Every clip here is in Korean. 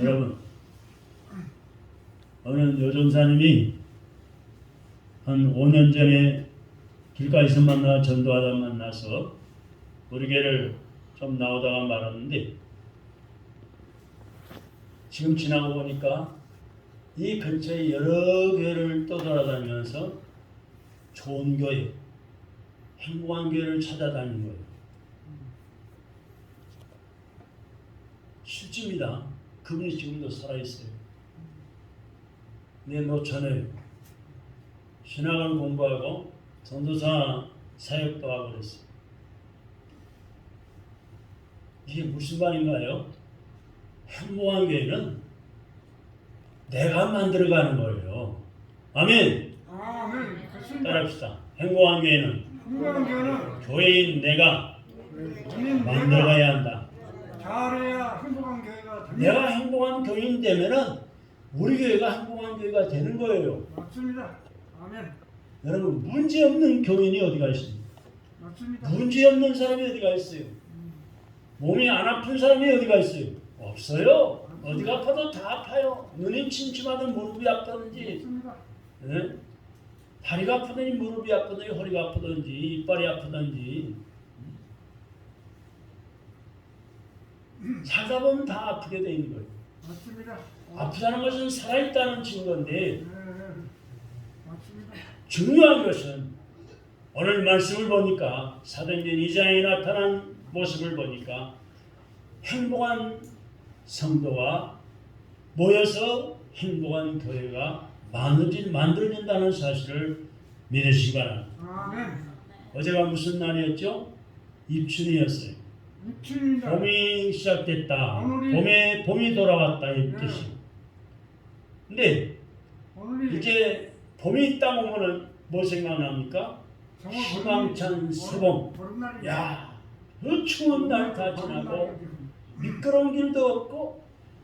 여러분, 어느 여전사님이 한 5년 전에 길가에서 전도하다 만나서 우리 교회를 좀 나오다가 말았는데, 지금 지나고 보니까 이 근처에 여러 교회를 떠돌아다니면서 좋은 교회, 행복한 교회를 찾아다니는 거예요. 실제입니다. 그분이 지금도 살아있어요. 내 노처녀예요. 신학을 공부하고 전도사 사역도 하고 그랬어요. 이게 무슨 말인가요? 행복한 교회는 내가 만들어가는 거예요. 아멘. 아멘. 따라합시다. 행복한 교회는 교회인 내가 만들어가야 한다. 잘해야 행복한 교회가 됩니다. 내가 행복한 교인 되면은 우리 교회가 행복한 교회가 되는 거예요. 맞습니다. 아멘. 여러분, 문제 없는 교인이 어디가 있습니까? 맞습니다. 문제 없는 사람이 어디가 있어요? 몸이 안 아픈 사람이 어디가 있어요? 없어요. 어디가 아파도 다 아파요. 눈이 침침하든 무릎이 아프든지, 맞습니다. 네? 다리가 아프든지 무릎이 아프든지 허리가 아프든지 이빨이 아프든지 살다 보면 다 아프게 돼 있는 거예요. 맞습니다. 아프다는 것은 살아있다는 증거인데, 네, 맞습니다. 중요한 것은 오늘 말씀을 보니까 사도행전 2장에 나타난 모습을 보니까 행복한 성도와 모여서 행복한 교회가 만들어진다는 사실을 믿으시기 바랍니다. 아멘. 어제가 무슨 날이었죠? 입춘이었어요. 입춘입니다. 봄이 시작됐다. 오늘이 봄이 돌아왔다 이 네. 뜻이. 근데 오늘이 이제 봄이 있다 보면은 뭐 생각납니까? 정말 희망찬 새봄. 보름날입니다. 야, 그 추운 날 다 지나고 미끄러운 길도 없고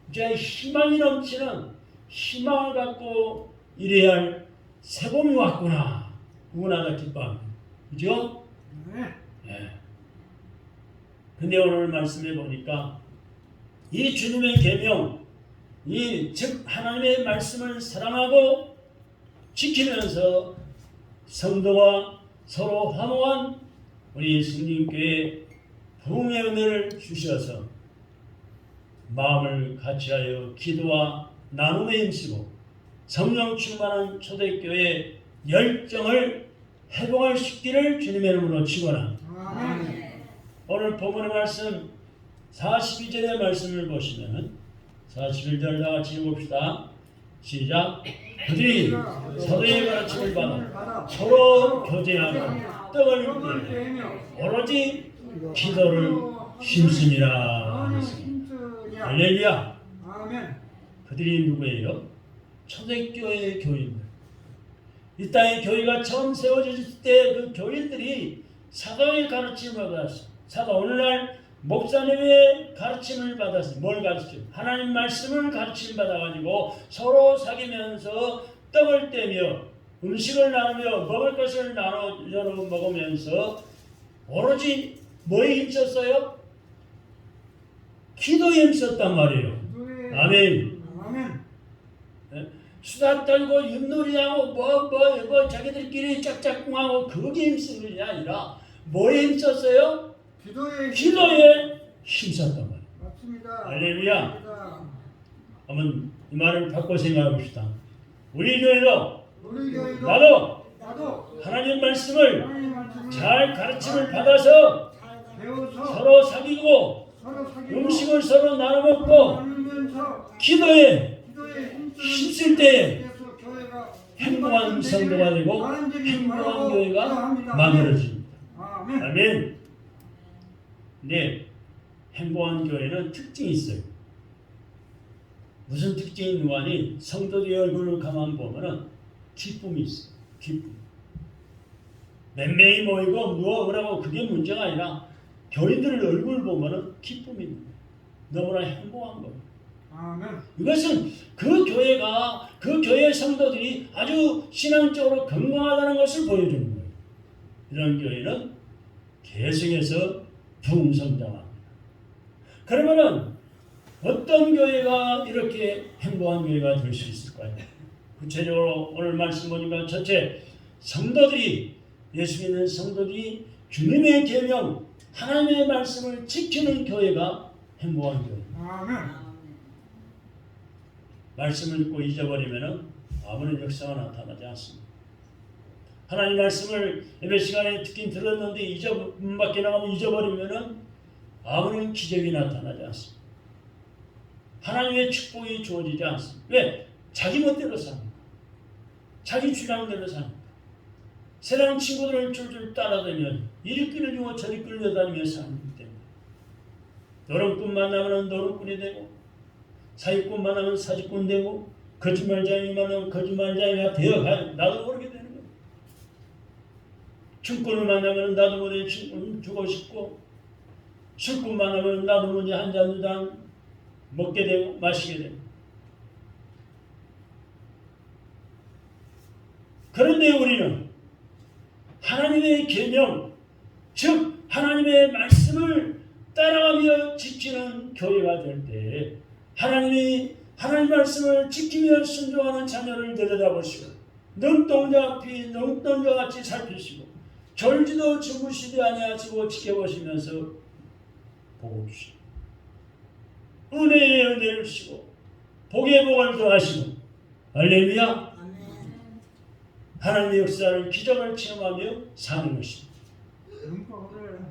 이제 희망이 넘치는 희망을 갖고 이래야 할 새봄이 왔구나. 누구나 기뻐합니다. 그죠? 네. 네. 근데 오늘 말씀해 보니까 이 주님의 계명, 즉 하나님의 말씀을 사랑하고 지키면서 성도와 서로 화목한 우리 예수님께 부흥의 은혜를 주셔서 마음을 같이하여 기도와 나눔에 힘쓰고 성령 충만한 초대교회 열정을 회복시키기를 주님의 이름으로 축원합니다. 아멘. 오늘 본문의 말씀 42절의 말씀을 보시면 41절 다 같이 읽읍시다. 시작. 그들이 서로의 가르침을 받아 서로 교제하고 떡을 떼며 오로지 기도를 힘쓰니라. 할렐루야. 아멘. 그들이 누구예요? 초대교회의 교인들. 이 땅에 교회가 처음 세워졌을 때 그 교인들이 사도의 가르침을 받았어요. 사도 오늘날 목사님의 가르침을 받았어요. 뭘 가르침? 하나님 말씀을 가르침 받아가지고 서로 사귀면서 떡을 떼며 음식을 나누며 먹을 것을 나눠 먹으면서 오로지 뭐에 힘썼어요? 기도에 힘썼단 말이에요. 아멘. 아멘. 수다 떨고 윷놀이하고 뭐 자기들끼리 짝짝꿍하고 거기에 힘쓴 것이 아니라 뭐에 힘썼어요? 기도에 힘썼단 말이에요. 맞습니다. 할렐루야. 한번 이 말을 바꿔 생각해 봅시다. 우리 교회도 나도 하나님 말씀을 잘 가르침을 받아서 배워서 서로 사귀고 음식을 서로 나눠 먹고 기도에 힘쓸 때에 행복한 성도가 되고 행복한 교회가 만들어집니다. 아멘. 네, 행복한 교회는 특징이 있어요. 무슨 특징이 있는 거 아니? 성도들의 얼굴을 가만 보면은 기쁨이 있어요. 기쁨. 몇 명이 모이고 뭐라고 그게 문제가 아니라 교인들의 얼굴을 보면은 기쁨이 있는 거예요. 너무나 행복한 거예요. 아멘. 이것은 그 교회가 그 교회 성도들이 아주 신앙적으로 건강하다는 것을 보여주는 거예요. 이런 교회는 계속해서 부흥성장합니다. 그러면은 어떤 교회가 그렇게 행복한 교회가 될 수 있을까요? 구체적으로 오늘 말씀 보니까 첫째, 성도들이 예수 믿는 성도들이 주님의 계명 하나님의 말씀을 지키는 교회가 행복한 교회. 아멘. 말씀을 읽고 잊어버리면 아무런 역사가 나타나지 않습니다. 하나님 말씀을 예배 시간에 듣긴 들었는데 문 밖에 나가면 잊어버리면 아무런 기적이 나타나지 않습니다. 하나님의 축복이 주어지지 않습니다. 왜? 자기 멋대로 삽니다. 자기 주장대로 삽니다. 세상 친구들을 줄줄 따라다니면 이리 끌려주고 저리 끌려다니며 사는 때문에 노름꾼 만나면 노름꾼이 되고 사기꾼 만나면 사기꾼 되고 거짓말장이 만나면 거짓말장이가 되어가요. 나도 모르게 되는 거예요. 춤꾼을 만나면 나도 모르게 춤꾼 주고 싶고 술꾼 만나면 나도 모르게 한 잔 두 잔 먹게 되고 마시게 되고 그런데 우리는 하나님의 계명, 즉 하나님의 말씀을 따라가며 지키는 교회가 될 때 하나님 말씀을 지키며 순종하는 자녀를 들여다보시고 눈동자 앞이 눈동자 같이 살피시고 졸지도 주무시지 아니하시고 지켜보시면서 보고 주시고 은혜의 은혜를 주시고 복의 복을 더하시고 할렐루야. 하나님의 역사를 기적을 체험하며 사는 것입니다.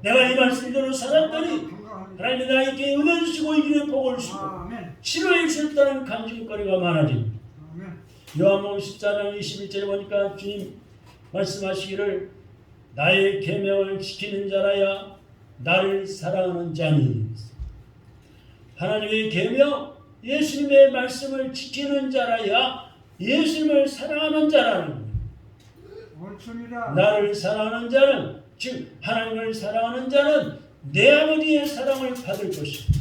내가 이 말씀대로 살았더니 하나님이 나에게 은혜 주시고 이기는 복을 주시고 치료해 주셨다는 간증거리가 많아집니다. 요한복음 14장 21절에 보니까 주님 말씀하시기를 나의 계명을 지키는 자라야 나를 사랑하는 자니. 하나님의 계명, 예수님의 말씀을 지키는 자라야 예수님을 사랑하는 자라는 거예요. 나를 사랑하는 자는, 즉 하나님을 사랑하는 자는 내 아버지의 사랑을 받을 것이고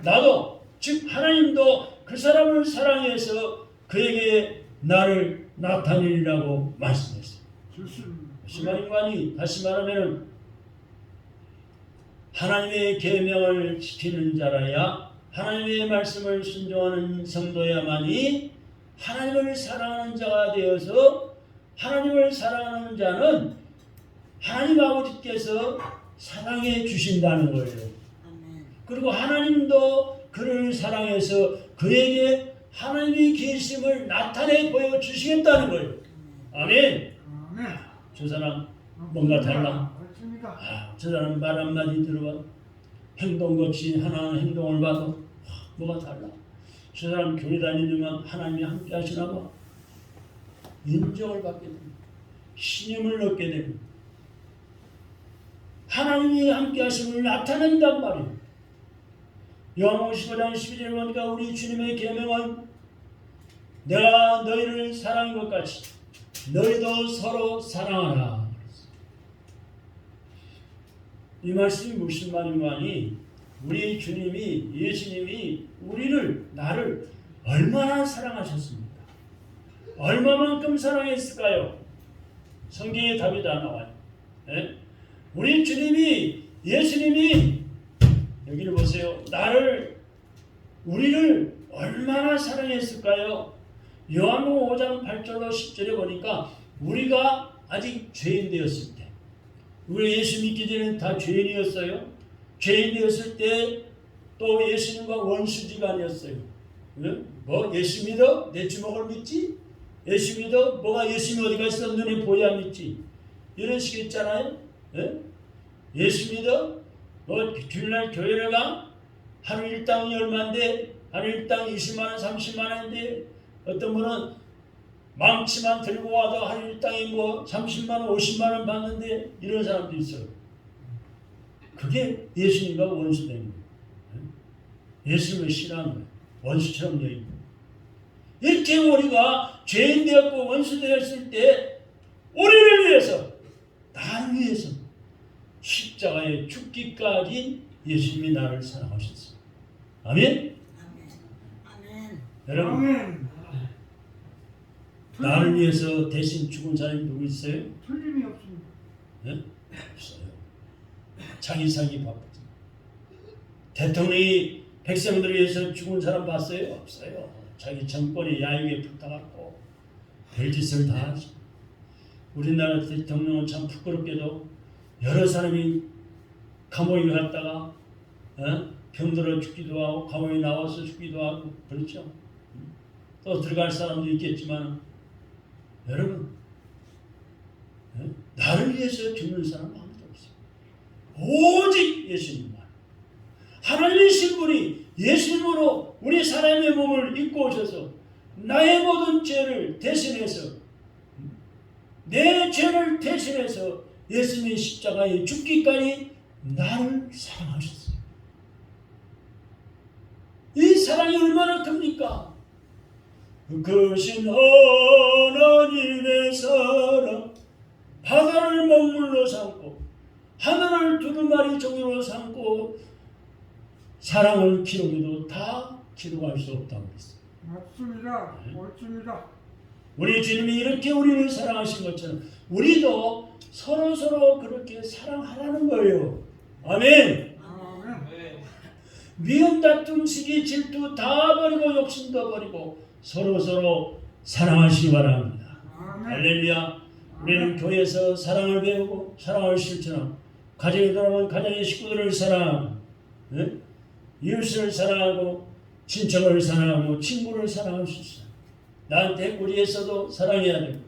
나도, 즉 하나님도 그 사람을 사랑해서 그에게 나를 나타내리라고 말씀했어요. 무슨 말인가니? 다시 말하면 하나님의 계명을 지키는 자라야 하나님의 말씀을 순종하는 성도야만이 하나님을 사랑하는 자가 되어서 하나님을 사랑하는 자는 하나님 아버지께서 사랑해 주신다는 거예요. 그리고 하나님도 그를 사랑해서 그에게 하나님의 계심을 나타내 보여주시겠다는 거예요. 아멘. 저 사람 뭔가 달라. 저 사람 말 한마디 들어봐. 행동같이 하나하나 행동을 봐도 뭐가 달라. 저 사람 교회 다니지만 하나님이 함께 하시나 봐. 인정을 받게 됩니다. 신임을 얻게 됩니다. 하나님이 함께 하심을 나타낸단 말이에요. 요한복음 15장 12절에 보니까 우리 주님의 계명은 내가 너희를 사랑한 것 같이 너희도 서로 사랑하라. 이 말씀이 무슨 말인가니 우리 주님이 예수님이 나를 얼마나 사랑하셨습니까? 얼마만큼 사랑했을까요? 성경에 답이 다 나와요. 네? 우리 주님이 예수님이 여기를 보세요. 우리를 얼마나 사랑했을까요? 요한복음 5장 8절로 10절에 보니까 우리가 아직 죄인 되었을 때 우리 예수 믿기 전에는 다 죄인이었어요. 죄인 되었을 때 또 예수님과 원수지간이었어요. 뭐 예수 믿어? 내 주먹을 믿지? 예수 믿어? 뭐가 예수님 어디 갔어? 눈에 보여야 믿지? 이런 식이 있잖아요. 예? 예수 믿어? 뭐 주일날 교회를 가? 하루 일당이 얼마인데? 하루 일당 20만 원, 30만 원인데 어떤 분은 망치만 들고 와도 하루 일당이 뭐 30만 원, 50만 원 받는데 이런 사람도 있어요. 그게 예수님과 원수된 거예요. 예수님을 싫어하는 거예요. 원수처럼 여기고. 이렇게 우리가 죄인 되었고 원수 되었을 때 우리를 위해서, 나를 위해서 십자가에 죽기까지 예수님이 나를 사랑하셨어요. 아멘? 아멘. 여러분, 아멘. 나를 위해서 대신 죽은 사람이 누구 있어요? 틀림이 없습니다. 네? 없어요. 자기 살기 바쁘죠. 대통령이 백성들을 위해서 죽은 사람 봤어요? 없어요. 자기 정권이 야유에 붙어갖고 별짓을 다 하죠. 우리나라 대통령은 참 부끄럽게도 여러 사람이 감옥에 갔다가 병들어 죽기도 하고 감옥에 나와서 죽기도 하고 그렇죠. 또 들어갈 사람도 있겠지만 여러분 나를 위해서 죽는 사람 아무도 없어요. 오직 예수님만. 하나님이신 분이 예수님으로 우리 사람의 몸을 입고 오셔서 나의 모든 죄를 대신해서 내 죄를 대신해서 예수님의 십자가에 죽기까지 나를 사랑하셨어요. 이 사랑이 얼마나 큽니까? 크신 하나님의 사랑, 바다를 먹물로 삼고 하늘을 두루마리 종이로 삼고 사랑을 기록해도 다 기록할 수 없다고 그랬어요. 맞습니다. 옳습니다. 우리 주님이 이렇게 우리를 사랑하신 것처럼 우리도 서로 그렇게 사랑하라는 거예요. 아멘. 아멘. 미움, 다툼, 시기, 질투 다 버리고 욕심도 버리고 서로 사랑하시기 바랍니다. 아멘. 할렐루야. 우리는 교회에서 사랑을 배우고 사랑을 실천하고 가정에 들어가면 가정의 식구들을 사랑하고 이웃을 사랑하고 친척을 사랑하고 친구를 사랑할 수 있어요. 나한테 우리에서도 사랑해야 됩니다.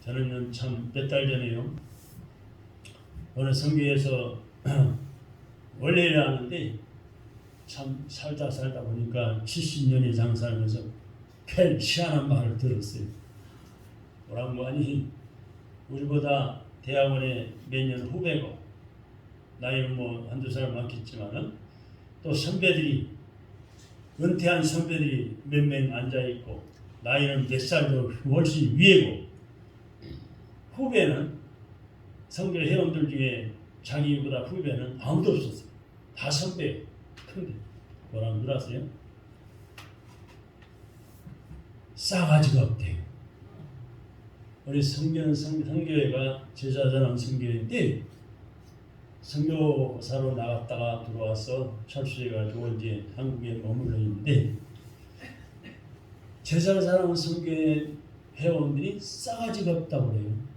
저는 참 몇 달 전에요. 어느 성교에서 원래를 하는데 참 살다 보니까 70년의 장사하면서 큰 희한한 말을 들었어요. 뭐라고 하니 우리보다 대학원에 몇 년 후배고 나이는 뭐 한두 살 많겠지만은 또 선배들이 은퇴한 선배들이 몇 명 앉아있고 나이는 몇 살도 훨씬 위에고 후배는 성교 회원들 중에 자기보다 후배는 아무도 없었어요. 다 선배. 근데 뭐라고 들었어요? 싸가지가 없대요. 우리 성교회가 제자전환 성교회인데 선교사로 나갔다가 들어와서 철수해가지고 이제 한국에 머물러 있는데 제자전환 성교회 회원들이 싸가지가 없다고 그래요.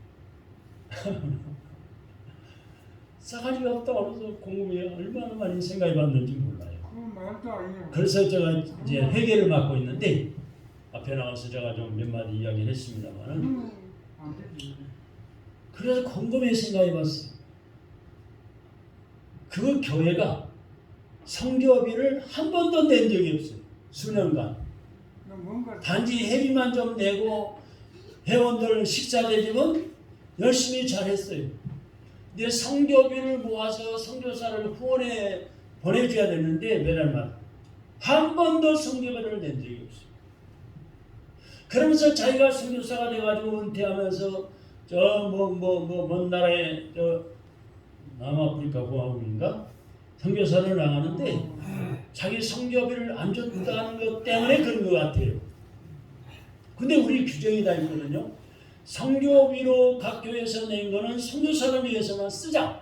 싸가지가 없다고 해서 궁금해요. 얼마나 많이 생각해 봤는지 몰라요. 그 말도 아니에요. 그래서 제가 이제 회개를 맡고 있는데 앞에 나와서 제가 좀 몇 마디 이야기를 했습니다만은 안 되지. 그래서 곰곰이 생각해 봤어요. 그 교회가 성교비를 한 번도 낸 적이 없어요. 수년간. 뭔가 단지 회비만 좀 내고 회원들 식사 대접은 열심히 잘했어요. 근데 성교비를 모아서 선교사를 후원에 보내줘야 되는데 매달마다 한 번도 성교비를 낸 적이 없어요. 그러면서 자기가 선교사가 돼가지고 은퇴하면서 먼 나라에 남아프리카 공화국인가 선교사를 나가는데 자기 성교비를 안 줬다는 것 때문에 그런 것 같아요. 근데 우리 규정이 다 있거든요. 성교비로 각 교회에서 낸 거는 선교사를 위해서만 쓰자.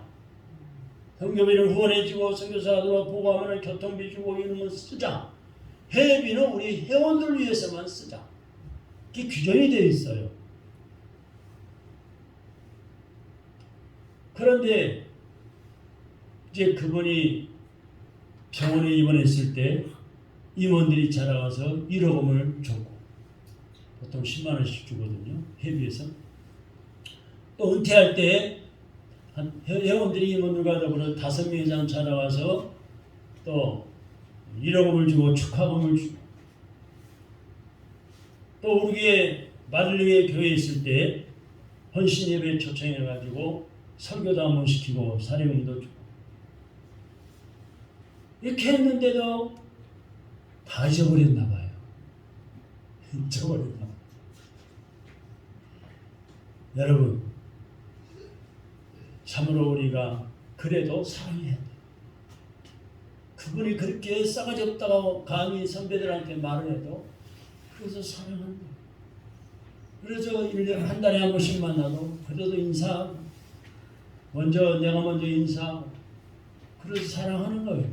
성교비를 후원해주고 선교사들과 보고하면 교통비 주고 이런 건 쓰자. 회비는 우리 회원들 위해서만 쓰자. 그게 규정이 되어 있어요. 그런데 이제 그분이 병원에 입원했을 때 임원들이 찾아가서 1억 원을 줬고 보통 10만 원씩 주거든요. 회비에서. 또 은퇴할 때 회원들이 임원들과 더불어 5명 이상 찾아와서 또 1억 원을 주고 축하금을 주고 또 우리의 마들리에 교회에 있을 때 헌신 예배 초청해가지고 설교도 한번 시키고 사례금도 주고 이렇게 했는데도 다 잊어버렸나 봐요. 잊어버렸나 봐요. 여러분 참으로 우리가 그래도 사랑해야 돼요. 그분이 그렇게 싸가지 없다고 감히 선배들한테 말을 해도 그래서 사랑하는 거예요. 그래서 1년에 한 달에 한 번씩 만나도 그래도 인사하고 내가 먼저 인사하고 그래서 사랑하는 거예요.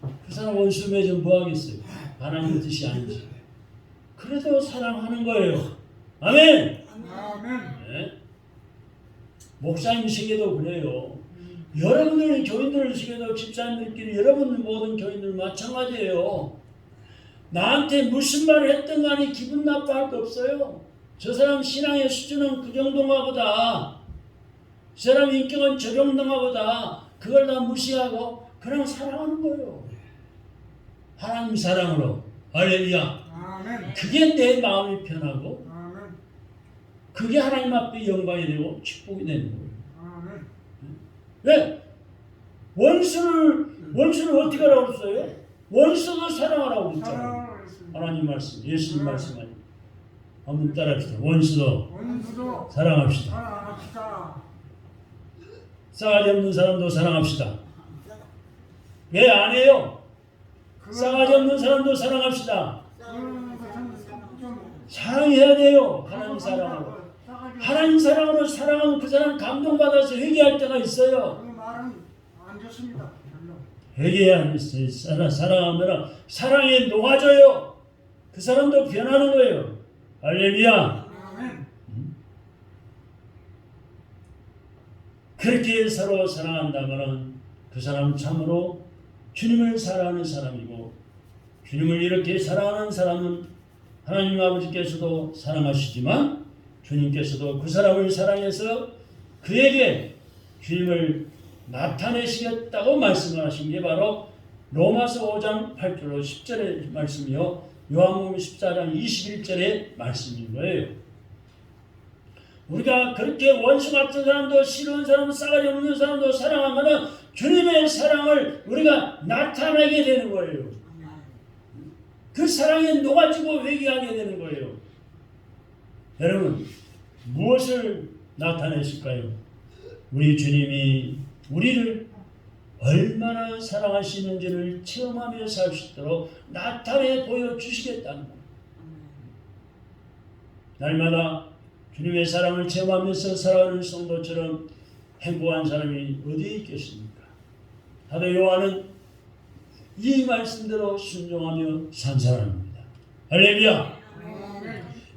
그 사람 원수 맺으면 뭐 하겠어요? 하나님 뜻이 아니지. 그래도 사랑하는 거예요. 아멘. 아멘. 네. 목사님 세계도 그래요. 여러분들 교인들 세계도 집사님들끼리 여러분 모든 교인들 마찬가지예요. 나한테 무슨 말을 했든 간에 기분 나빠할 거 없어요. 저 사람 신앙의 수준은 그 정도인가 보다. 저 사람 인격은 저 정도인가 보다. 그걸 다 무시하고 그냥 사랑하는 거예요. 하나님 사랑으로. 할렐루야. 아멘. 그게 내 마음이 편하고 아멘. 그게 하나님 앞에 영광이 되고 축복이 되는 거예요. 아멘. 왜? 원수를 어떻게 하라고 했어요? 원수도 사랑하라고 했잖아요. 사랑을 했습니다. 하나님 말씀, 예수님 말씀 아니에요. 한번 따라합시다. 원수도 원수도 사랑합시다. 사랑합시다. 싸가지 없는 사람도 사랑합시다. 왜 안 해요? 싸가지 없는 사람도 사랑합시다. 그런 것은 좀 사랑해야 돼요. 하나님 사랑으로. 하나님 사랑으로 사랑하면 그 사람 감동받아서 회개할 때가 있어요. 그 말은 안 좋습니다. 별로. 회개해야 있어요. 사랑하면 사랑에 녹아져요. 그 사람도 변하는 거예요. 할렐루야. 아멘. 그렇게 서로 사랑한다면 그 사람은 참으로 주님을 사랑하는 사람이고, 주님을 이렇게 사랑하는 사람은 하나님 아버지께서도 사랑하시지만 주님께서도 그 사람을 사랑해서 그에게 주님을 나타내시겠다고 말씀하신 게 바로 로마서 5장 8절로 10절의 말씀이요, 요한복음 14장 21절의 말씀인 거예요. 우리가 그렇게 원수 같은 사람도, 싫은 사람도, 싸가지 없는 사람도 사랑하면 주님의 사랑을 우리가 나타내게 되는 거예요. 그 사랑에 녹아지고 회개하게 되는 거예요. 여러분, 무엇을 나타내실까요? 우리 주님이 우리를 얼마나 사랑하시는지를 체험하며 살 수 있도록 나타내 보여주시겠다는 거예요. 날마다 주님의 사랑을 체험하면서 살아가는 성도처럼 행복한 사람이 어디에 있겠습니까? 사도 요한은 이 말씀대로 순종하며 산 사람입니다. 할렐루야.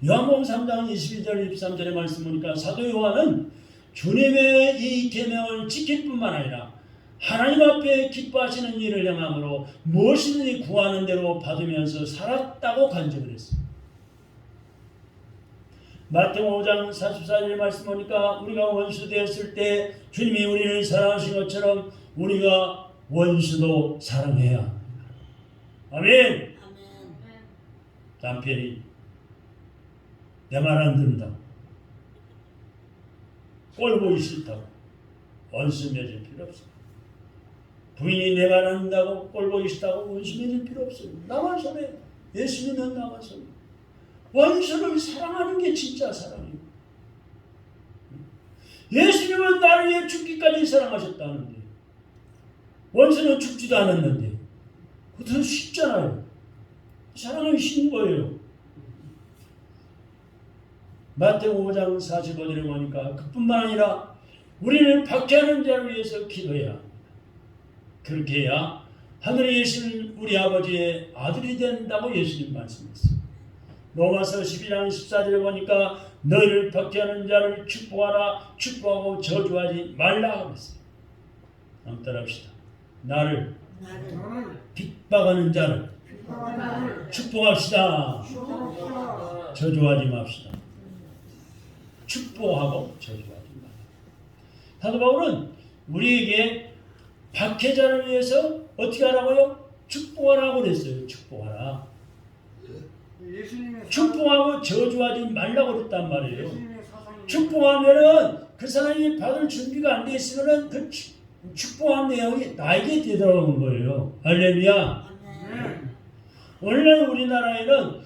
요한복음 3장 22절 23절의 말씀 보니까 사도 요한은 주님의 이 계명을 지킬 뿐만 아니라 하나님 앞에 기뻐하시는 일을 행함으로 무엇이든지 구하는 대로 받으면서 살았다고 간증을 했습니다. 마태복음 5장 44절 말씀 보니까 우리가 원수 되었을 때 주님이 우리를 사랑하신 것처럼 우리가 원수도 사랑해야 합니다. 아멘. 남편이 내 말 안 듣는다, 꼴 보기 싫다고 원수 맺을 필요 없어요. 부인이 내 말 안 듣는다고 꼴 보기 싫다고 원수 맺을 필요 없어요. 나만 손해. 예수님은 나만 손해. 원수를 사랑하는 게 진짜 사랑이에요. 예수님은 나를 위해 죽기까지 사랑하셨다는데 원수는 죽지도 않았는데 그것도 쉽잖아요. 사랑은 쉬운 거예요. 마태복음 5장 45절에 보니까 그뿐만 아니라 우리를 박해하는 자를 위해서 기도해야 합니다. 그렇게 해야 하늘에 계신 우리 아버지의 아들이 된다고 예수님 말씀했어요. 로마서 12장 14절에 보니까 너희를 박해하는 자를 축복하라, 축복하고 저주하지 말라 그랬어요. 한번 따라합시다. 나를 핍박하는 자를 축복합시다. 저주하지 맙시다. 축복하고 저주하지 마. 사도 바울은 우리에게 박해자를 위해서 어떻게 하라고요? 축복하라고 그랬어요. 축복하라. 축복하고 저주하지 말라고 그랬단 말이에요. 축복하면은 그 사람이 받을 준비가 안 돼 있으면은 그 축복한 내용이 나에게 되돌아오는 거예요. 할렐루야. 오늘날 우리나라에는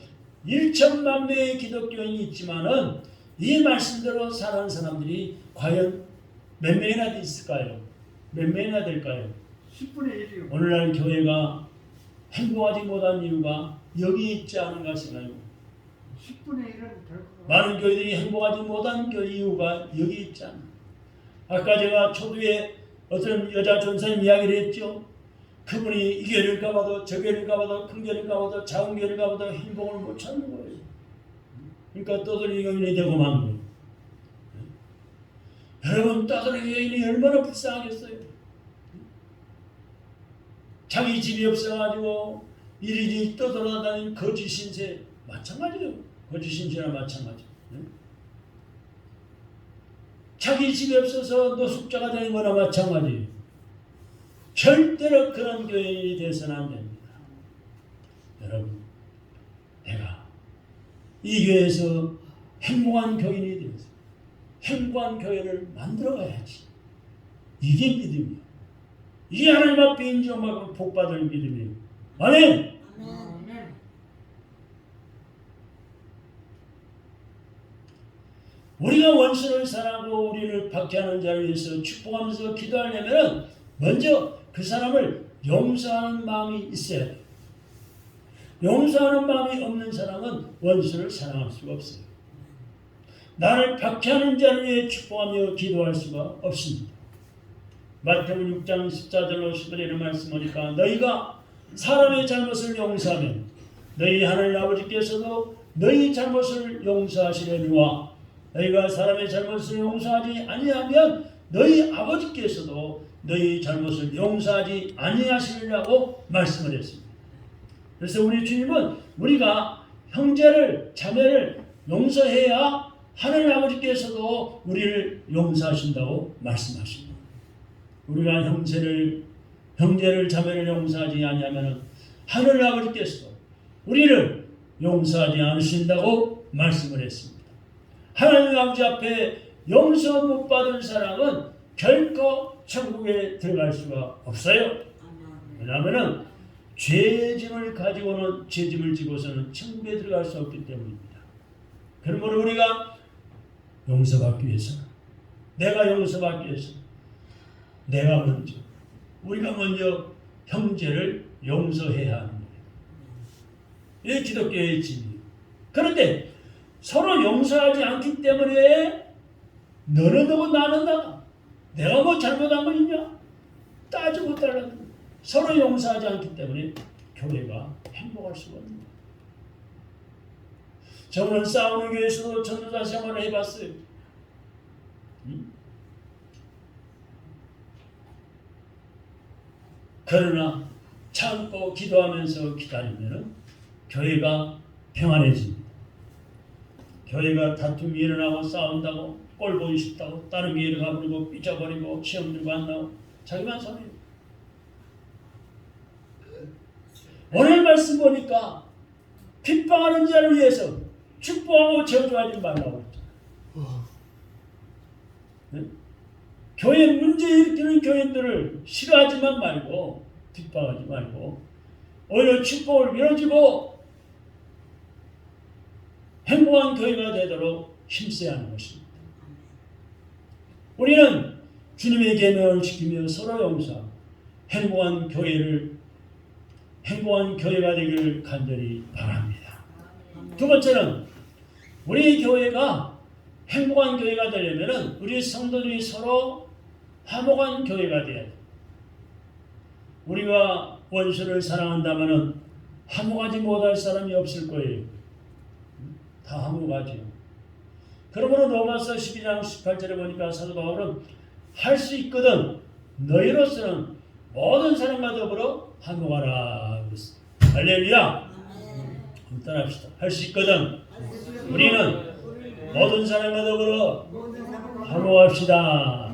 1천만 명의 기독교인이 있지만은 이 말씀대로 사는 사람들이 과연 몇 명이나 있을까요? 몇 명이나 될까요? 10분의 1이요. 오늘날 교회가 행복하지 못한 이유가 여기 있지 않은가 생각해요. 10분의 1은 될 것 같아요. 많은 교회들이 행복하지 못한 그 이유가 여기 있지 않아. 아까 제가 초두에 어떤 여자 전사님 이야기를 했죠. 그분이 이 교회를 가봐도 저 교회를 가봐도 큰 교회를 가봐도 작은 교회를 가봐도 행복을 못 찾는 거예요. 그러니까 떠돌이 교인이 되고 만 거예요. 여러분, 떠돌이 교인이 얼마나 불쌍하겠어요. 자기 집이 없어가지고 이리저리 떠돌아다니는 거짓 신세 마찬가지예요. 거짓 신세나 마찬가지. 자기 집이 없어서 노숙자가 되는 거나 마찬가지예요. 절대로 그런 교인이 되어서는 안 됩니다. 여러분, 내가 이 교회에서 행복한 교인이 되어서 행복한 교회를 만들어 가야지. 이게 믿음이에요. 이게 하나님 앞에 인정받고 복받을 믿음이에요. 아멘! 아멘. 우리가 원수를 사랑하고 우리를 박해하는 자를 위해서 축복하면서 기도하려면 먼저 그 사람을 용서하는 마음이 있어야 돼요. 용서하는 마음이 없는 사람은 원수를 사랑할 수가 없어요. 나를 박해하는 자를 위해 축복하며 기도할 수가 없습니다. 마태복음 6장 14절로 15절의 말씀하니까 너희가 사람의 잘못을 용서하면 너희 하나님 아버지께서도 너희 잘못을 용서하시려니와 너희가 사람의 잘못을 용서하지 아니하면 너희 아버지께서도 너희 잘못을 용서하지 아니하시리라고 말씀을 했습니다. 그래서 우리 주님은 우리가 형제를 자매를 용서해야 하나님 아버지께서도 우리를 용서하신다고 말씀하십니다. 우리가 형제를 자매를 용서하지 아니하면 하나님 아버지께서도 우리를 용서하지 않으신다고 말씀을 했습니다. 하나님 아버지 앞에 용서 못 받은 사람은 결코 천국에 들어갈 수가 없어요. 왜냐하면 죄짐을 가지고는 죄짐을 지고서는 천국에 들어갈 수 없기 때문입니다. 그러므로 우리가 용서받기 위해서는 내가 용서받기 위해서 내가 먼저 우리가 먼저 형제를 용서해야 하는 거예요. 이게 기독교의 진리예요. 그런데 서로 용서하지 않기 때문에 너는 너고 나는 나 내가 뭐 잘못한 거 있냐 따지고 달라는 거예요. 서로 용서하지 않기 때문에 교회가 행복할 수가 없는 거예요. 저는 싸우는 교회에서도 전도자 생활을 해봤어요. 그러나 참고 기도하면서 기다리면 교회가 평안해집니다. 교회가 다툼이 일어나고 싸운다고 꼴 보기 싶다고 다른 교회를 가버리고 삐져버리고 시험 들고 안 나오고 자기만 손해요. 오늘 말씀 보니까 핍박하는 자를 위해서 축복하고 저주하지 말라고 했잖아요. 네? 교회 문제 일으키는 교인들을 싫어하지만 말고 핍박하지 말고 오히려 축복을 밀어주고 행복한 교회가 되도록 힘써야 하는 것입니다. 우리는 주님의 계명을 지키며 서로 용서하고 행복한 교회가 되기를 간절히 바랍니다. 두 번째는 우리 교회가 행복한 교회가 되려면 우리 성도들이 서로 화목한 교회가 돼야 돼요. 우리가 원수를 사랑한다면 화목하지 못할 사람이 없을 거예요. 다 화목하지요. 그러므로 로마서 12장 18절에 보니까 사도 바울은 할 수 있거든 너희로서는 모든 사람과 더불어 화목하라 그랬어요. 할렐루야. 한번 따라합시다. 할 수 있거든 우리는 모든 사람과 더불어 화목합시다.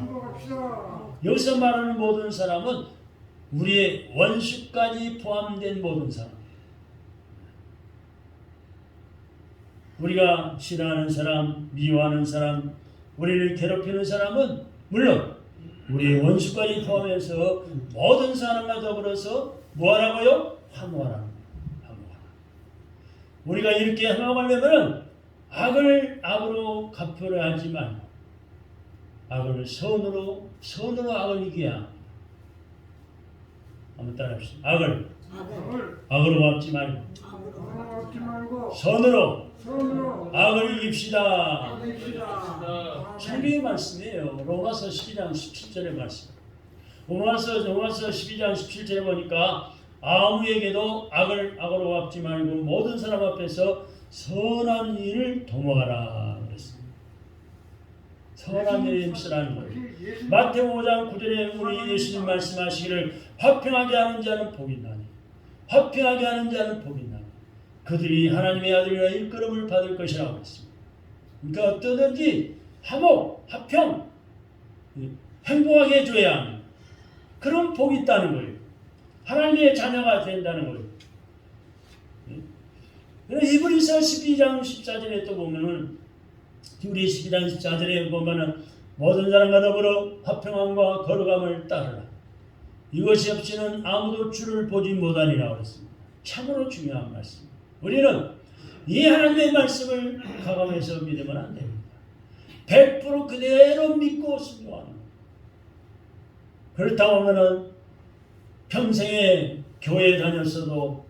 여기서 말하는 모든 사람은 우리의 원수까지 포함된 모든 사람. 우리가 싫어하는 사람, 미워하는 사람, 우리를 괴롭히는 사람은 물론 우리의 원수까지 포함해서 모든 사람과 더불어서 뭐하라고요? 화목하라는 거예요. 화목하라. 우리가 이렇게 화목하려면 악을 악으로 갚으려 하지 말고 악을 선으로 악을 이겨야 합니다. 한번 따라합시다. 악으로 갚지 말고 선으로 악을 이깁시다. 성경의 말씀이에요. 로마서 12장 17절의 말씀. 로마서 12장 17절에 보니까 아무에게도 악을 악으로 갚지 말고 모든 사람 앞에서 선한 일을 도모하라 그랬습니다. 선한 일을 힘쓰라는 거예요. 마태오 5장 9절에 우리 예수님 말씀하시기를 화평하게 하는 자는 복이 나니 화평하게 하는 자는 복이 나니 그들이 하나님의 아들이라 일컬음을 받을 것이라고 했습니다. 그러니까 어떠든지 화목, 화평, 행복하게 해줘야 하는 그런 복이 있다는 거예요. 하나님의 자녀가 된다는 거예요. 히브리서 12장 14절에 또 보면은 히브리 12장 14절에 보면은 모든 사람과 더불어 화평함과 거룩함을 따르라. 이것이 없이는 아무도 주를 보지 못하리라고 했습니다. 참으로 중요한 말씀. 우리는 이 하나님의 말씀을 가감해서 믿으면 안 됩니다. 100% 그대로 믿고 순종하는 거예요. 그렇다고 하면은 평생에 교회에 다녔어도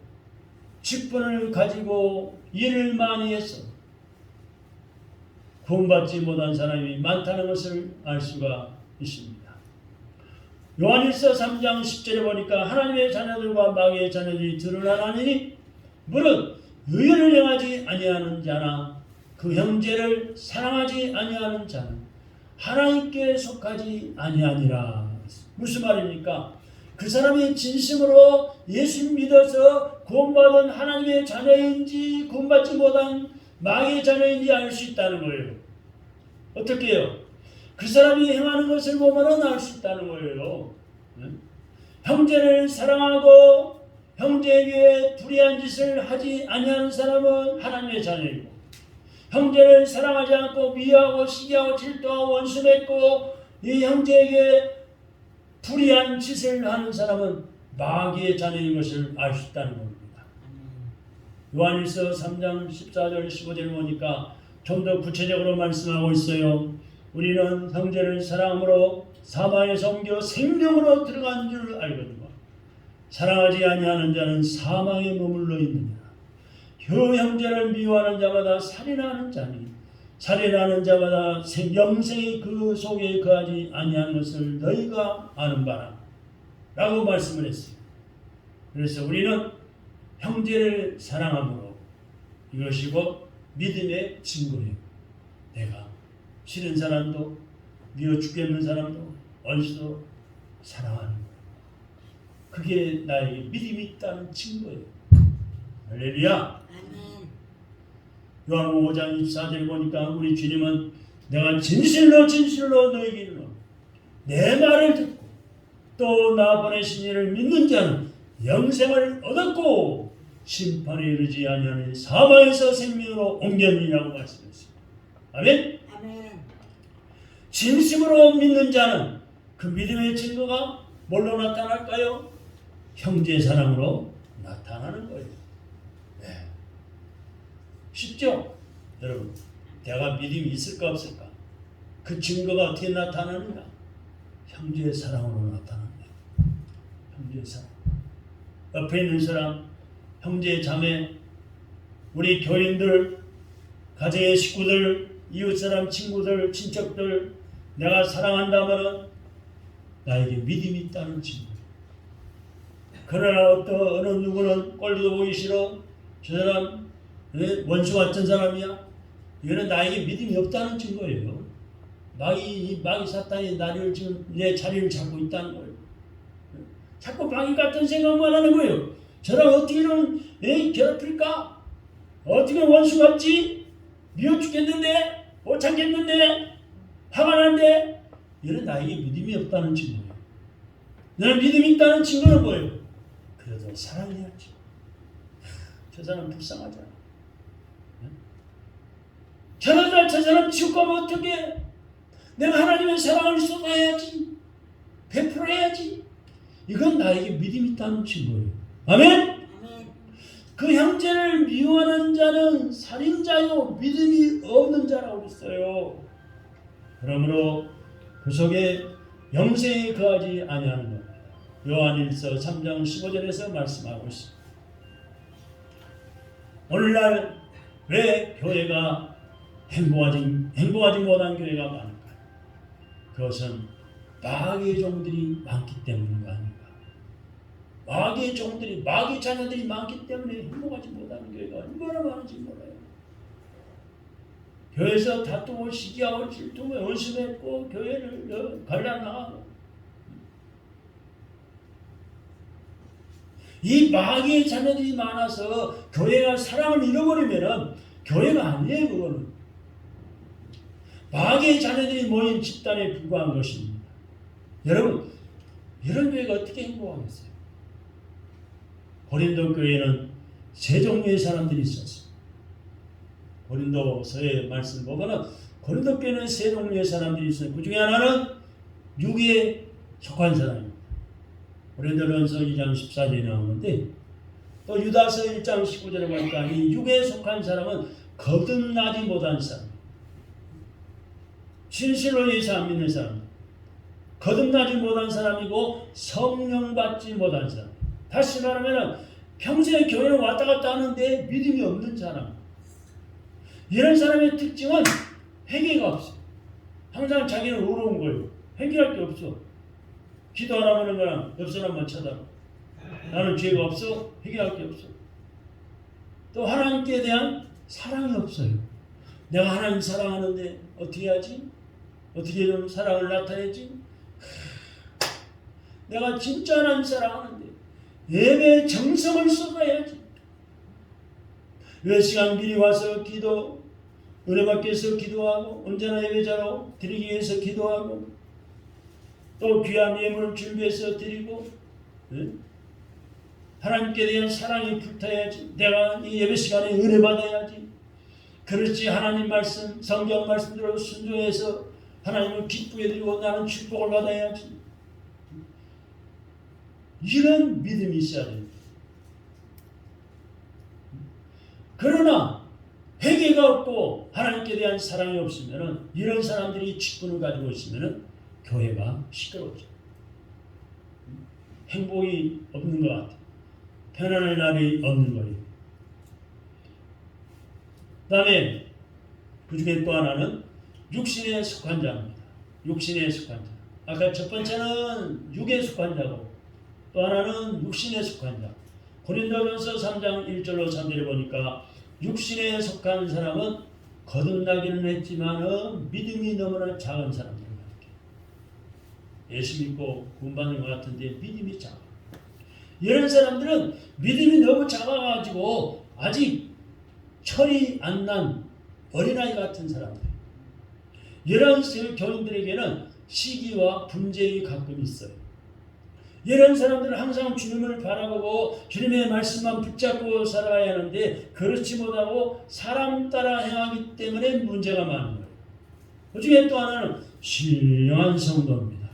직분을 가지고 일을 많이 해서 구원받지 못한 사람이 많다는 것을 알 수가 있습니다. 요한일서 3장 10절에 보니까 하나님의 자녀들과 마귀의 자녀들이 드러나나니 무릇 의를 행하지 아니하는 자나 그 형제를 사랑하지 아니하는 자는 하나님께 속하지 아니하니라. 무슨 말입니까? 그 사람이 진심으로 예수 믿어서 구원받은 하나님의 자녀인지 구원받지 못한 마귀의 자녀인지 알 수 있다는 거예요. 어떻게 해요? 그 사람이 행하는 것을 보면 알 수 있다는 거예요. 형제를 사랑하고 형제에게 불의한 짓을 하지 아니하는 사람은 하나님의 자녀이고 형제를 사랑하지 않고 미워하고 시기하고 질투하고 원수 맺고 이 형제에게 불의한 짓을 하는 사람은 마귀의 자녀인 것을 알 수 있다는 겁니다. 요한일서 3장 14절 15절을 보니까 좀 더 구체적으로 말씀하고 있어요. 우리는 형제를 사랑함으로 사망에서 옮겨 생명으로 들어간 줄 알거니와 사랑하지 아니하는 자는 사망에 머물러 있느니라. 그 형제를 미워하는 자마다 살인하는 자니 살인하는 자마다 영생이 그 속에 거하지 아니하는 것을 너희가 아는 바라 라고 말씀을 했어요. 그래서 우리는 형제를 사랑함으로 이것이 곧 믿음의 증거예요. 내가 싫은 사람도 미워 죽겠는 사람도 원수도 사랑하는 거예요. 그게 나에게 믿음이 있다는 증거예요. 할렐루야. 요한복음 5장 24절에 보니까 우리 주님은 내가 진실로 진실로 너에게 이르노니 내 말을 듣고 또 나 보내신 이를 믿는 자는 영생을 얻었고 심판에 이르지 아니하는 사망에서 생명으로 옮겼느냐고 말씀했습니다. 아멘? 아멘. 진심으로 믿는 자는 그 믿음의 증거가 뭘로 나타날까요? 형제 사랑으로 나타나는 거예요. 네. 쉽죠? 여러분, 내가 믿음이 있을까 없을까? 그 증거가 어떻게 나타나느냐? 형제의 사랑으로 나타납니다. 형제의 사랑. 옆에 있는 사람, 형제, 자매, 우리 교인들, 가정의 식구들, 이웃사람, 친구들, 친척들 내가 사랑한다면 나에게 믿음이 있다는 증거. 그러나 어느 누구는 꼴도 보기 싫어. 저 사람 원수 같은 사람이야. 이거는 나에게 믿음이 없다는 증거예요. 마귀 사탄이 나를 지금 내 자리를 잡고 있다는 거예요. 자꾸 마귀 같은 생각만 하는 거예요. 저랑 어떻게 이런 괴롭힐까? 어떻게 원수 같지? 미워 죽겠는데? 못 참겠는데? 화가 난데? 이런 나에게 믿음이 없다는 증거예요. 나는 믿음이 있다는 증거는 뭐예요? 그래도 사랑해야지. 저 사람 불쌍하잖아. 저 사람 지옥 가면 어떡해? 내가 하나님의 사랑을 쏟아야지. 베풀어야지. 이건 나에게 믿음이 있다는 증거예요. 아멘? 아멘. 그 형제를 미워하는 자는 살인자요 믿음이 없는 자라고 했어요. 그러므로 그 속에 영생이 거하지 아니하는 겁니다. 요한일서 3장 15절에서 말씀하고 있습니다. 오늘날 왜 교회가 행복하지 못한 교회가 많을까? 그것은 마귀의 종들이 많기 때문인 거 아닌가. 마귀의 종들이, 마귀의 자녀들이 많기 때문에 행복하지 못하는 교회가 얼마나 많은지 몰라요. 교회에서 다투고 시기하고 질투고 연습했고 교회를 갈라나가고 이 마귀의 자녀들이 많아서 교회가 사랑을 잃어버리면 교회가 아니에요. 그거는 마귀의 자녀들이 모인 집단에 불과한 것입니다. 여러분, 이런 교회가 어떻게 행복하겠어요? 고린도 교회는 세 종류의 사람들이 있었어요. 고린도서의 말씀 보면은 고린도 교회는 세 종류의 사람들이 있어요. 그 중에 하나는 육에 속한 사람입니다. 고린도전서 2장 14절에 나오는데 또 유다서 1장 19절에 보니까 이 육에 속한 사람은 거듭나지 못한 사람, 진실로 예수 안 믿는 사람, 거듭나지 못한 사람이고 성령 받지 못한 사람. 다시 말하면 평소에 교회는 왔다 갔다 하는데 믿음이 없는 사람. 이런 사람의 특징은 회개가 없어. 항상 자기는 어려운 거예요. 회개할 게 없어. 기도하라는 거랑 옆 사람만 쳐다봐. 나는 죄가 없어. 회개할 게 없어. 또 하나님께 대한 사랑이 없어요. 내가 하나님 사랑하는데 어떻게 하지? 어떻게 좀 사랑을 나타내지? 내가 진짜 하나님 사랑하는데 예배에 정성을 쏟아야지. 몇 시간 미리 와서 기도, 은혜 받기 위해서 기도하고 언제나 예배자로 드리기 위해서 기도하고 또 귀한 예물을 준비해서 드리고 하나님께 대한 사랑이 불타야지. 내가 이 예배 시간에 은혜 받아야지. 그렇지 하나님 말씀, 성경 말씀대로 순종해서 하나님을 기쁘게 드리고 나는 축복을 받아야지. 이런 믿음이 있어야 됩니다. 그러나 회개가 없고 하나님께 대한 사랑이 없으면 이런 사람들이 직분을 가지고 있으면 교회가 시끄럽죠. 행복이 없는 것 같아요. 편안한 날이 없는 거예요. 그 다음에 그 중에 또 하나는 육신에 속한 자입니다. 육신에 속한 자. 아까 첫 번째는 육에 속한 자고 또 하나는 육신에 속한 자. 고린도전서 3장 1절로 3절에 보니까 육신에 속한 사람은 거듭나기는 했지만 믿음이 너무나 작은 사람들. 예수 믿고 구원받는 것 같은데 믿음이 작아. 이런 사람들은 믿음이 너무 작아가지고 아직 철이 안 난 어린아이 같은 사람들. 이런 교인들에게는 시기와 분쟁이 가끔 있어요. 이런 사람들은 항상 주님을 바라보고 주님의 말씀만 붙잡고 살아야 하는데 그렇지 못하고 사람 따라 행하기 때문에 문제가 많은 거예요. 그 중에 또 하나는 신령한 성도입니다.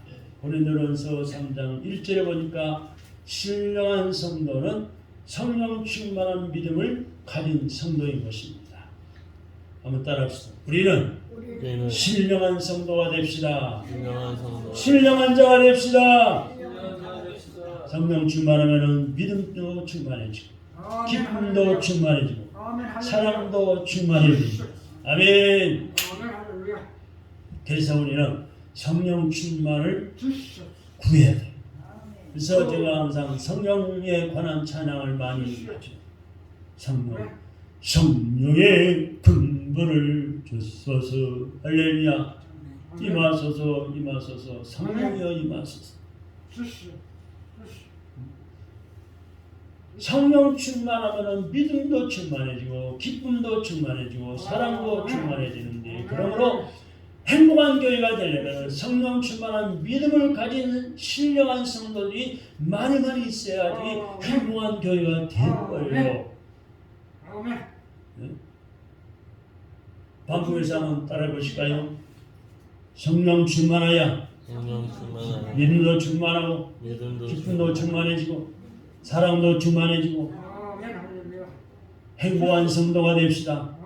고린도전서 3장 1절에 보니까 신령한 성도는 성령 충만한 믿음을 가진 성도인 것입니다. 한번 따라합시다. 우리는 신령한 성도가 됩시다. 신령한 자가 됩시다. 성령 충만하면 믿음도 충만해지고 기쁨도 충만해지고 사랑도 충만해지고 아멘. 그래서 우리는 성령 충만을 구해야 돼요. 그래서 제가 항상 성령에 관한 찬양을 많이 하죠. 성령의 근본을 주소서 할렐루야. 임하소서 임하소서 성령이여 임하소서. 성령 충만하면 믿음도 충만해지고 기쁨도 충만해지고 사랑도 충만해지는데 그러므로 행복한 교회가 되려면 성령 충만한 믿음을 가진 신령한 성도들이 많이 있어야지 행복한 교회가 되는 거예요. 네? 반복해서 한번 따라해 보실까요? 성령 충만하여 믿음도 충만하고 기쁨도 충만해지고 사랑도 충만해지고 행복한 성도가 됩시다.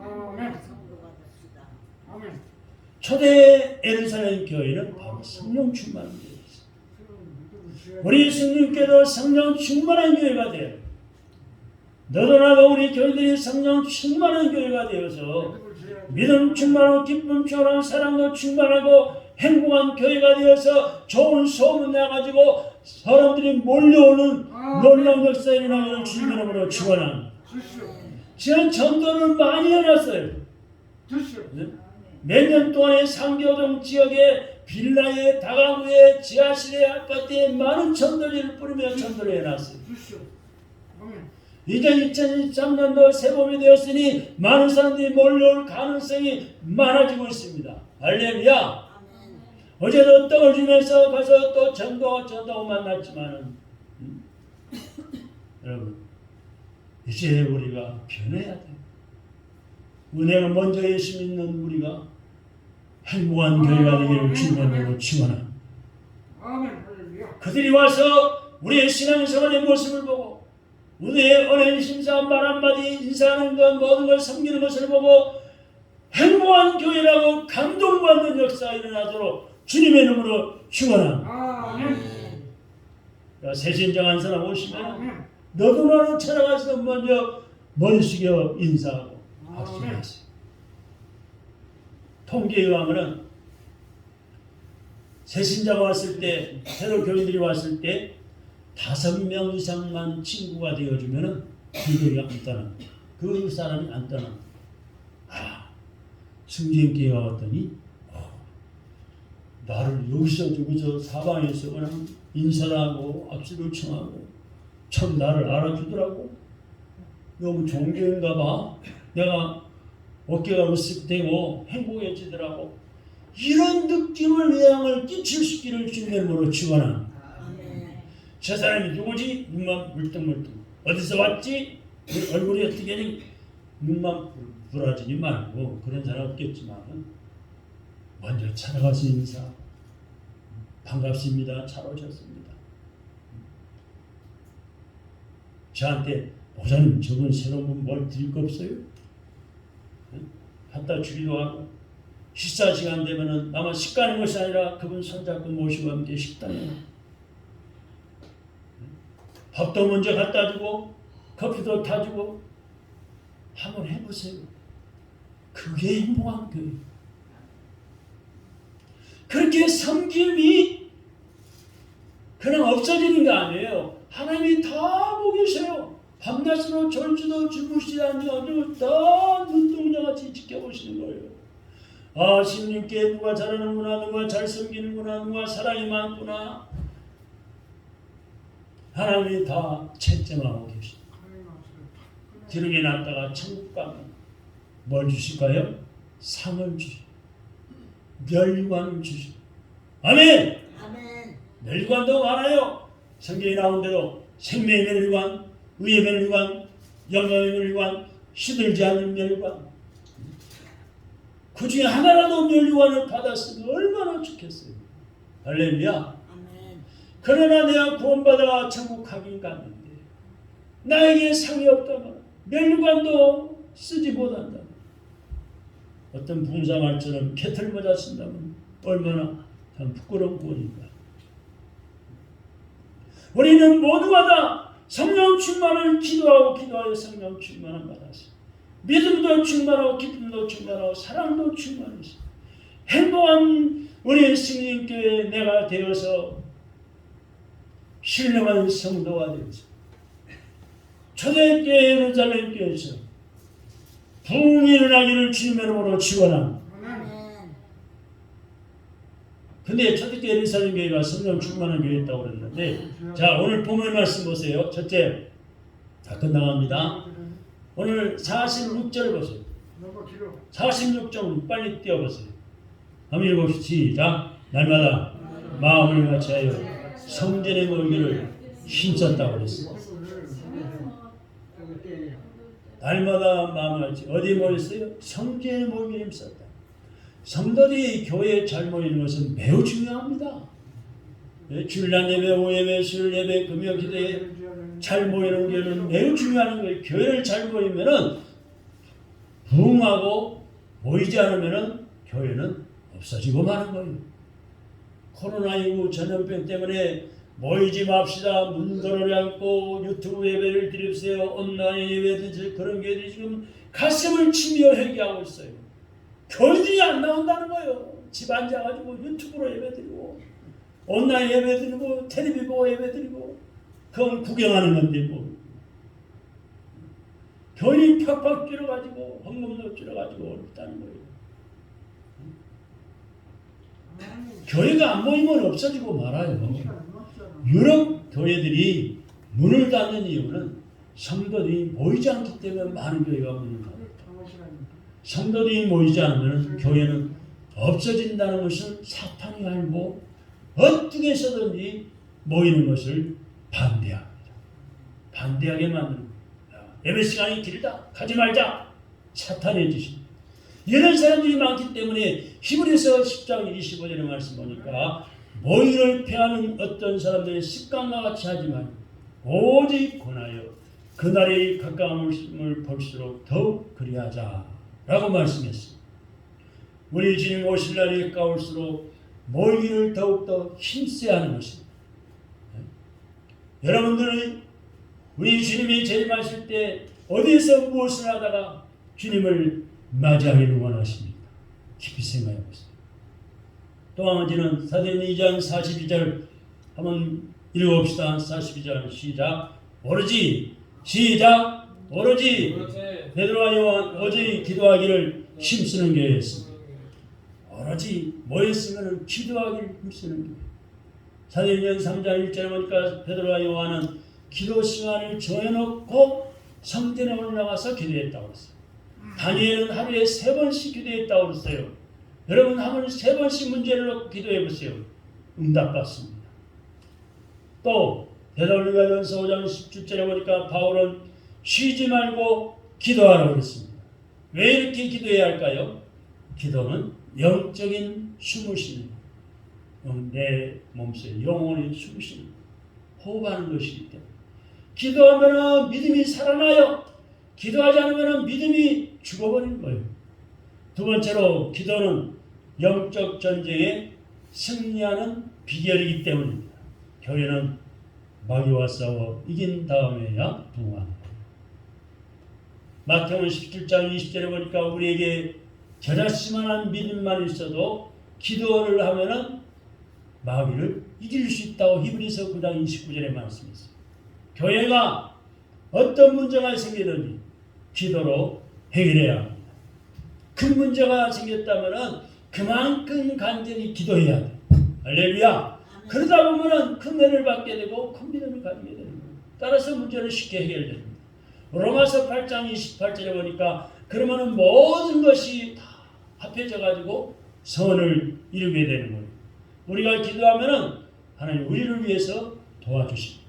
초대 예루살렘 교회는 바로 성령 충만한 교회였어요. 우리 성령께도 성령 충만한 교회가 되어요. 너도 나도 우리 교회들이 성령 충만한 교회가 되어서 믿음 충만하고 기쁨 충만하고 사랑도 충만하고 행복한 교회가 되어서 좋은 소문 나가지고 사람들이 몰려오는 놀라운 역사에 일어나기를 주님의 이름으로 축원합니다. 주시오. 지난 전도를 많이 해놨어요. 주시오. 몇 년 동안에 상교동 지역에 빌라에 다가구에 지하실에 아파트에 많은 전도지를 뿌리며 전도를 해놨어요. 주시오. 아멘. 이제 2023년도 새봄이 되었으니 많은 사람들이 몰려올 가능성이 많아지고 있습니다. 할렐루야. 어제도 떡을 주면서 가서 또 전도 만났지만은 여러분 이제 우리가 변해야 돼요. 은혜가 먼저 예수 믿는 우리가 행복한 교회가 되기를 주님의 이름으로 축원합니다. 아멘. 할렐루야. 그들이 와서 우리의 신앙생활의 모습을 보고 우리의 어린 심사 말 한마디 인사하는 것 모든 걸 섬기는 것을 보고 행복한 교회라고 감동받는 역사가 일어나도록 주님의 이름으로 축원합니다. 아멘. 새신장한 사람 오시면 아멘. 너도 나도 찾아가서 먼저 머리 숙여 인사하고 박수하세요. 통계에 의하면 새신자가 왔을 때 새로 교인들이 왔을 때 5명 이상만 친구가 되어주면 그 교회가 안 떠납니다. 그 사람이 안 떠납니다. 승진교회가 왔더니 나를 여기서 저기서 사방에서 그냥 인사를 하고 악수를 청하고 참 나를 알아주더라고. 너무 좋은 교회인가 봐. 내가 어깨가 으쓱되고 행복해지더라고. 이런 느낌을 외양을 끼칠 수 있기를 주님의 이름으로 축원합니다. 저 사람이 누구지? 눈만 물뚱물뚱. 어디서 왔지? 얼굴이 어떻게 하니? 눈만 부라지지 말고 그런 사람 없겠지만 먼저 찾아가서 인사. 반갑습니다. 잘 오셨습니다. 저한테 목사님 저분 새로운 분 뭘 드릴 거 없어요? 갖다 주기도 하고 식사 시간 되면은 나만 식가는 것이 아니라 그분 손잡고 모시고 함께 식당에 밥도 먼저 갖다 주고 커피도 타주고 한번 해보세요. 그게 행복한 교회. 그렇게 섬김이 그냥 없어지는 게 아니에요. 하나님이 다 보고 계세요. 밤낮으로 졸지도 주무시지 않고 다 눈동자같이 지켜보시는 거예요. 아, 신님께 누가 잘하는구나, 누가 잘 섬기는구나, 누가 사랑이 많구나. 하나님이 다 채점하고 계십니다. 기름이 났다가 천국 가면 뭘 주실까요? 상을 주시고 멸관을 주시고. 아멘! 아멘. 멸관도 많아요. 성경에 나온 대로 생명의 멸관, 의의 멸관, 영광의 멸관, 시들지 않는 멸관. 그 중에 하나라도 멸관을 받았으면 얼마나 좋겠어요. 할렐루야. 아멘. 그러나 내가 구원받아 천국 가긴 갔는데 나에게 상이 없다면 멸관도 쓰지 못한다. 어떤 붕사말처럼 캐틀모자 쓴다면 얼마나 참 부끄러운 구원인가. 우리는 모두마다 성령 충만을 기도하여 성령 충만을 받았어. 믿음도 충만하고 기쁨도 충만하고 사랑도 충만했어. 행복한 우리 승리교회 내가 되어서 신령한 성도가 되어서 초대교회 예루살렘 교회에서 부흥이 일어나기를 주님의 이름으로 축원합니다. 근데 초대교회 예루살렘 교회가 성령 충만한 교회였다고 그랬는데, 자 오늘 본문 말씀 보세요. 첫째, 다 끝나갑니다. 오늘 46절 보세요. 46절 빨리 띄워보세요. 한번 읽어봅시다. 시작. 날마다 마음을 같이하여 성전에 모이기를 힘썼다고 그랬어요. 날마다 마음을 같이 어디 모였어요? 성전에 모이기를 힘썼다. 성도들이 교회에 잘 모이는 것은 매우 중요합니다. 주일날 예배, 오예배, 수요일 예배, 금요 기도에 잘 모이는 교회는 매우 중요한 거예요. 교회를 잘 모이면은 부흥하고 모이지 않으면은 교회는 없어지고 마는 거예요. 코로나19 전염병 때문에 모이지 맙시다. 문도를 닫고 유튜브 예배를 드립세요. 온라인 예배든지 그런 교회들이 지금 가슴을 치며 회개하고 있어요. 교인들이 안 나온다는 거예요. 집 앉아가지고 유튜브로 예배드리고 온라인 예배드리고 텔레비 보고 예배드리고 그건 구경하는 건데 뭐 돈이 팍팍 줄여가지고 헌금도 줄여가지고 어렵다는 거예요. 교회가 안 모이면 없어지고 말아요. 유럽 교회들이 문을 닫는 이유는 성도들이 모이지 않기 때문에 많은 교회가 문을 닫아요. 성도들이 모이지 않으면 교회는 없어진다는 것은 사탄이 알고 어떻게 해서든지 모이는 것을 반대합니다. 반대하게 만드는 거예요. 예배 시간이 길다. 가지 말자. 사탄의 짓입니다. 이런 사람들이 많기 때문에 히브리서 10장 25절의 말씀 보니까 모임을 패하는 어떤 사람들의 습관과 같이 하지 말고 오직 권하여 그날이 가까움을 볼수록 더욱 그리하자라고 말씀했습니다. 우리 주님 오실 날이 가까울수록 모이기를 더욱더 힘써야 하는 것입니다. 여러분들은 우리 주님이 재림하실 때 어디에서 무엇을 하다가 주님을 맞이하기를 원하십니까? 깊이 생각해 보세요. 또 한 가지는 사도행전 2장 42절 한번 읽어봅시다. 42절 시작. 오로지 베드로와 요한 오직 기도하기를 힘쓰는 교회였습니다. 오로지 모였으면 기도하기를 힘쓰는 교회. 사도행전 3장 1절에 보니까 베드로와 요한은 기도 시간을 정해놓고 성전에 올라가서 기도했다고 했어요. 다니엘은 하루에 3번씩 기도했다고 그랬어요. 여러분 하루에 3번씩 문제를 놓고 기도해보세요. 응답받습니다. 또 데살로니가전서 5장 17절에 보니까 바울은 쉬지 말고 기도하라고 그랬습니다. 왜 이렇게 기도해야 할까요? 기도는 영적인 숨을 쉬는 거예요. 내 몸속에 영혼이 숨을 쉬는 거예요. 호흡하는 것이기 때문에 기도하면 믿음이 살아나요. 기도하지 않으면 믿음이 죽어버리는 거예요. 두 번째로 기도는 영적 전쟁에 승리하는 비결이기 때문입니다. 교회는 마귀와 싸워 이긴 다음에야 부흥하는 거예요. 마태복음 17장 20절에 보니까 우리에게 저자씨만한 믿음만 있어도 기도를 하면은 마귀를 이길 수 있다고 히브리서 9장 29절에 말씀했어요. 교회가 어떤 문제가 생기든지 기도로 해결해야 합니다. 큰 문제가 생겼다면 그만큼 간절히 기도해야 돼요. 할렐루야. 그러다 보면 큰 은혜를 받게 되고 큰 믿음을 가지게 되는 거예요. 따라서 문제는 쉽게 해결됩니다. 로마서 8장 28절에 보니까 그러면 모든 것이 다 합해져 가지고 선을 이루게 되는 거예요. 우리가 기도하면 하나님 우리를 위해서 도와주십니다.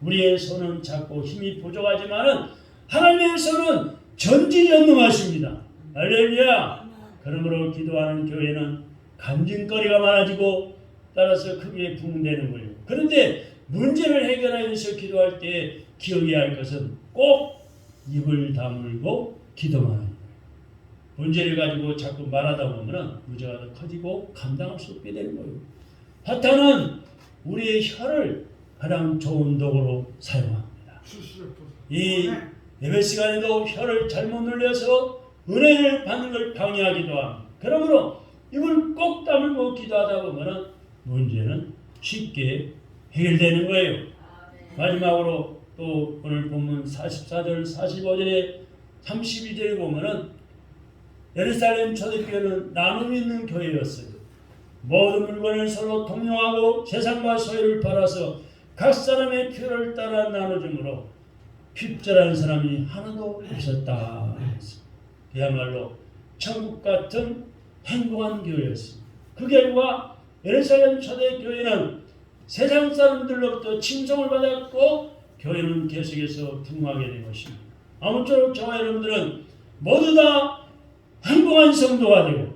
우리의 손은 작고 힘이 부족하지만 하나님의 손은 전지전능하십니다. 할렐루야. 그러므로 기도하는 교회는 간증거리가 많아지고 따라서 크게 부흥되는 거예요. 그런데 문제를 해결하기 위해서 기도할 때 기억해야 할 것은 꼭 입을 다물고 기도만 하는 거예요. 문제를 가지고 자꾸 말하다 보면 문제가 더 커지고 감당할 수 없게 되는 거예요. 사탄은 우리의 혀를 가장 좋은 도구로 사용합니다. 이 예배 시간에도 혀를 잘못 눌려서 은혜를 받는 걸 방해하기도 합니다. 그러므로 입을 꼭 다물고 기도하다 보면 문제는 쉽게 해결되는 거예요. 마지막으로 또 오늘 본문 44절 45절에 32절에 보면은 예루살렘 초대교회는 나눔이 있는 교회였어요. 모든 물건을 서로 통용하고 재산과 소유를 팔아서 각 사람의 필요를 따라 나눠주므로 핍절한 사람이 하나도 없었다. 그야말로 천국 같은 행복한 교회였습니다. 그 결과 예루살렘 초대교회는 세상 사람들로부터 칭송을 받았고 교회는 계속해서 부흥하게 된 것입니다. 아무쪼록 저와 여러분들은 모두 다 행복한 성도가 되고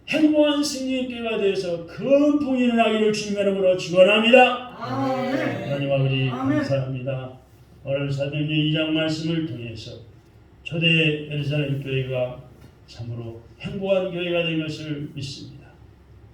행복한 승리의 교회가 되어서 큰 부흥이 일어나기를 주님의 이름으로 축원합니다. 하나님 아버지 감사합니다. 오늘 사도행전 2장 말씀을 통해서 초대 예루살렘 교회가 참으로 행복한 교회가 된 것을 믿습니다.